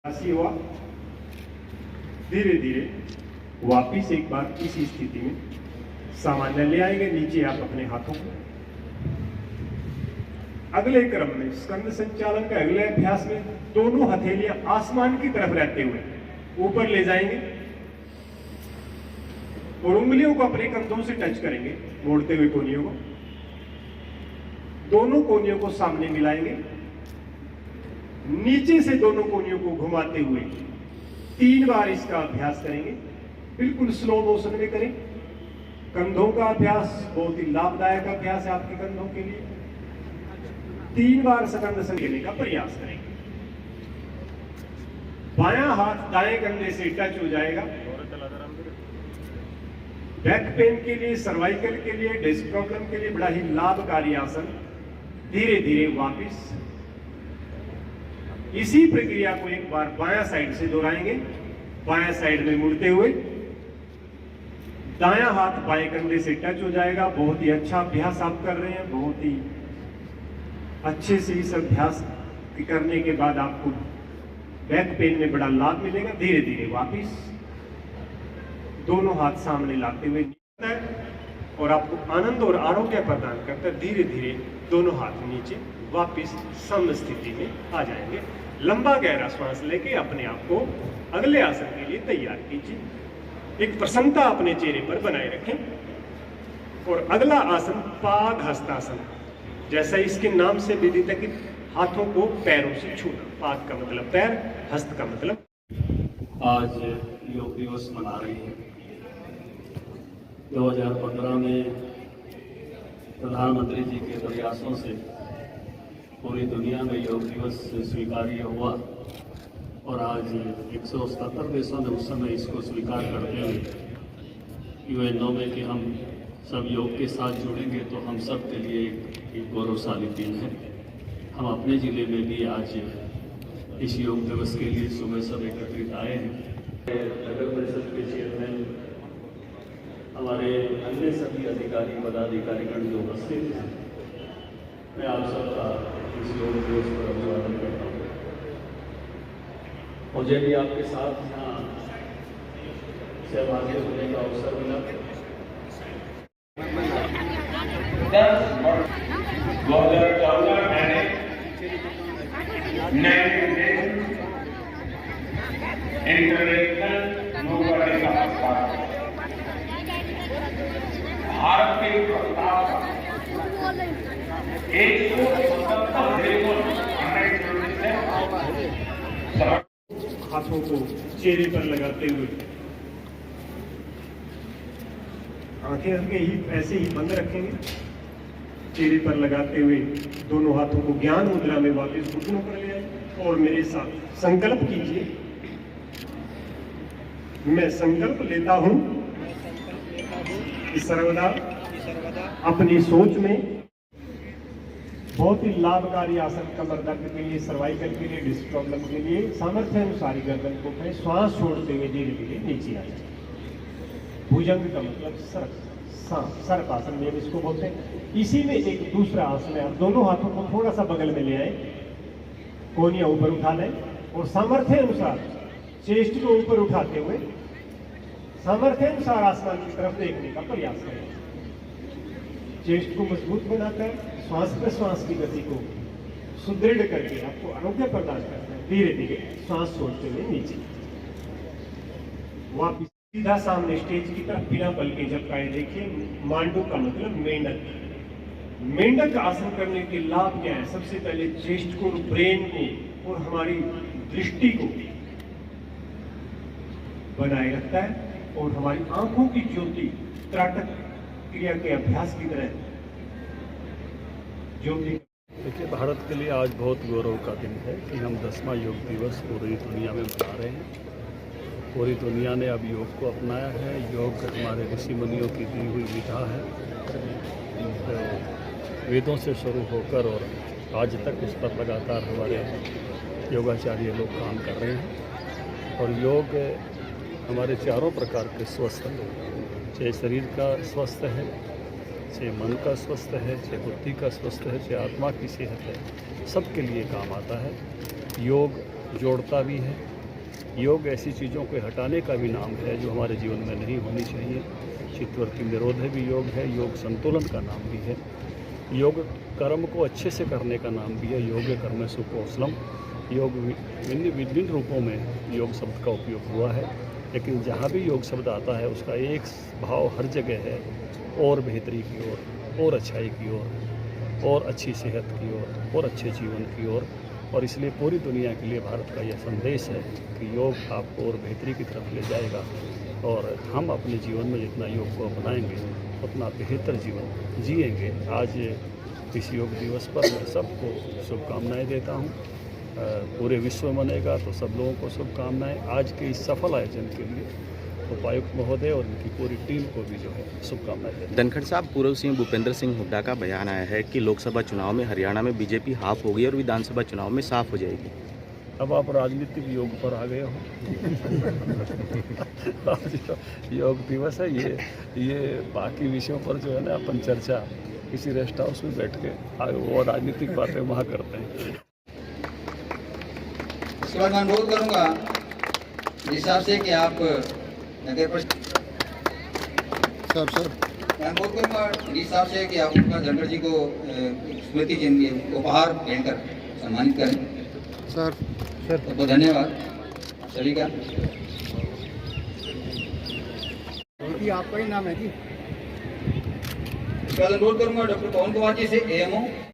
हुआ, धीरे धीरे वापिस एक बार इसी स्थिति में सामान्य ले आएंगे। नीचे आप अपने हाथों को अगले क्रम में स्कंद संचालन का अगले अभ्यास में दोनों हथेलियां आसमान की तरफ रहते हुए ऊपर ले जाएंगे और उंगलियों को अपने कंधों से टच करेंगे, मोड़ते हुए कोहनियों को, दोनों कोहनियों को सामने मिलाएंगे। नीचे से दोनों कोहनियों को घुमाते हुए 3 बार इसका अभ्यास करेंगे। बिल्कुल स्लो मोशन में करें। कंधों का अभ्यास बहुत ही लाभदायक अभ्यास है आपके कंधों के लिए। 3 बार स्कंद संचालन का प्रयास करेंगे। बायां हाथ दाएं कंधे से टच हो जाएगा। बैक पेन के लिए, सर्वाइकल के लिए, डिस्क प्रॉब्लम के लिए बड़ा ही लाभकारी आसन। धीरे धीरे वापिस इसी प्रक्रिया को एक बार बायां साइड से दोहराएंगे। बायां साइड में मुड़ते हुए दायां हाथ बाएं कंधे से टच हो जाएगा। बहुत ही अच्छा अभ्यास आप कर रहे हैं। बहुत ही अच्छे से इस अभ्यास करने के बाद आपको बैक पेन में बड़ा लाभ मिलेगा। धीरे धीरे वापिस दोनों हाथ सामने लाते हुए और आपको आनंद और आरोग्य प्रदान करता है। धीरे धीरे दोनों हाथ नीचे वापिस सम स्थिति में आ जाएंगे। लंबा गहरा श्वास लेके अपने आप को अगले आसन के लिए तैयार कीजिए। एक प्रसन्नता अपने चेहरे पर बनाए रखें। और अगला आसन पाद हस्तासन, जैसा इसके नाम से विदित है कि हाथों को पैरों से छूना। पाद का मतलब पैर, हस्त का मतलब। आज योग दिवस मना रही है। 2015 में प्रधानमंत्री जी के प्रयासों से पूरी दुनिया में योग दिवस स्वीकार्य हुआ और आज 177 देशों ने उस समय इसको स्वीकार करते हुए यूएनओ में कि हम सब योग के साथ जुड़ेंगे तो हम सब के लिए एक गौरवशाली दिन है। हम अपने ज़िले में भी आज इस योग दिवस के लिए सुबह सब एकत्रित आए हैं। नगर परिषद के चेयरमैन, हमारे अन्य सभी अधिकारी पदाधिकारीगण जो उपस्थित हैं, मैं आप सबका इस योग दिवस पर अभिवादन करता हूँ। मुझे भी आपके साथ यहाँ सहभागी होने का अवसर मिला। 2014 मैंने इंटरनेशनल योग डे का प्रस्ताव, भारत के प्रस्ताव 177 देशों हाथों को चेहरे पर लगाते हुए आंखें हल्के ही ऐसे ही बंद रखेंगे। चेहरे पर लगाते हुए दोनों हाथों को ज्ञान मुद्रा में वापस घुटनों पर ले आए और मेरे साथ संकल्प कीजिए। मैं संकल्प लेता हूं कि सर्वदा अपनी सोच में बहुत ही लाभकारी आसन, कमर दर्द के लिए, सर्वाइकल के लिए, डिस्क प्रॉब्लम के लिए सामर्थ्य अनुसार गर्दन को उठाएं। श्वास छोड़ते हुए धीरे धीरे नीचे आ जाए। भुजंग का मतलब सर्प आसन में इसको बोलते हैं। इसी में एक दूसरा आसन है। आप दोनों हाथों को थोड़ा सा बगल में ले आए, कोहनियां ऊपर उठा लें और सामर्थ्य अनुसार चेस्ट को ऊपर उठाते हुए सामर्थ्य अनुसार आसमान की तरफ देखने का प्रयास करें। चेस्ट को मजबूत बनाकर श्वास प्रश्वास की गति को सुदृढ़ करके आपको आरोग्य प्रदान करता है। धीरे धीरे श्वास छोड़ते हुए नीचे वापिस सीधा सामने स्टेज की तरफ बिना बल के झपकाए देखिए। मांडू का मतलब मेंढक। मेंढक आसन करने के लाभ क्या है? सबसे पहले चेस्ट को, ब्रेन को और हमारी दृष्टि को बनाए रखता है और हमारी आंखों की ज्योति त्राटक क्रिया के अभ्यास की तरह ज्योति। देखिए, भारत के लिए आज बहुत गौरव का दिन है कि हम 10वां योग दिवस पूरी दुनिया में मना रहे हैं। पूरी दुनिया ने अब योग को अपनाया है। योग हमारे ऋषि मुनियों की दी हुई विधा है। वेदों से शुरू होकर और आज तक इस पर लगातार हमारे योगाचार्य लोग काम कर रहे हैं। और योग हमारे चारों प्रकार के स्वस्थ है, चाहे शरीर का स्वस्थ है, चाहे मन का स्वस्थ है, चाहे बुद्धि का स्वस्थ है, चाहे आत्मा की सेहत है, सबके लिए काम आता है। योग जोड़ता भी है, योग ऐसी चीज़ों को हटाने का भी नाम है जो हमारे जीवन में नहीं होनी चाहिए। चित्तवृत्ति निरोध भी योग है, योग संतुलन का नाम भी है, योग कर्म को अच्छे से करने का नाम भी है। योग कर्म सुकौशलम, योग विभिन्न रूपों में योग शब्द का उपयोग हुआ है, लेकिन जहाँ भी योग शब्द आता है उसका एक भाव हर जगह है, और बेहतरी की ओर, और अच्छाई की ओर, और अच्छी सेहत की ओर, और अच्छे जीवन की ओर। और इसलिए पूरी दुनिया के लिए भारत का यह संदेश है कि योग आपको और बेहतरी की तरफ ले जाएगा, और हम अपने जीवन में जितना योग को अपनाएंगे उतना बेहतर जीवन जिएंगे। आज इस योग दिवस पर मैं सबको शुभकामनाएं देता हूं। पूरे विश्व में मनेगा तो सब लोगों को शुभकामनाएं। आज के इस सफल आयोजन के लिए उपायुक्त महोदय और उनकी पूरी टीम को भी जो है शुभकामनाएं देते हैं। धनखड़ साहब, पूर्व सीएम भूपेंद्र सिंह हुड्डा का बयान आया है कि लोकसभा चुनाव में हरियाणा में बीजेपी हाफ होगी और विधानसभा चुनाव में साफ हो जाएगी। अब आप राजनीतिक योग पर आ गए हो। आज योग दिवस है, ये बाकी विषयों पर जो है ना अपन चर्चा किसी रेस्ट हाउस में बैठ के वो राजनीतिक बातें वहाँ करते हैं। इसके बाद मैं अनुरोध करूँगा जिस हिसाब से कि आप नगर परिषद सर मैं अनुरोध करूँगा जिस हिसाब से कि आप उनका धनखड़ जी को स्मृति चिन्ह उपहार भेंटकर सम्मानित करें। सर बहुत बहुत धन्यवाद सभी का। आपका ही नाम है जी। इसके बाद अनुरोध करूँगा डॉक्टर पवन कुमार जी से AMO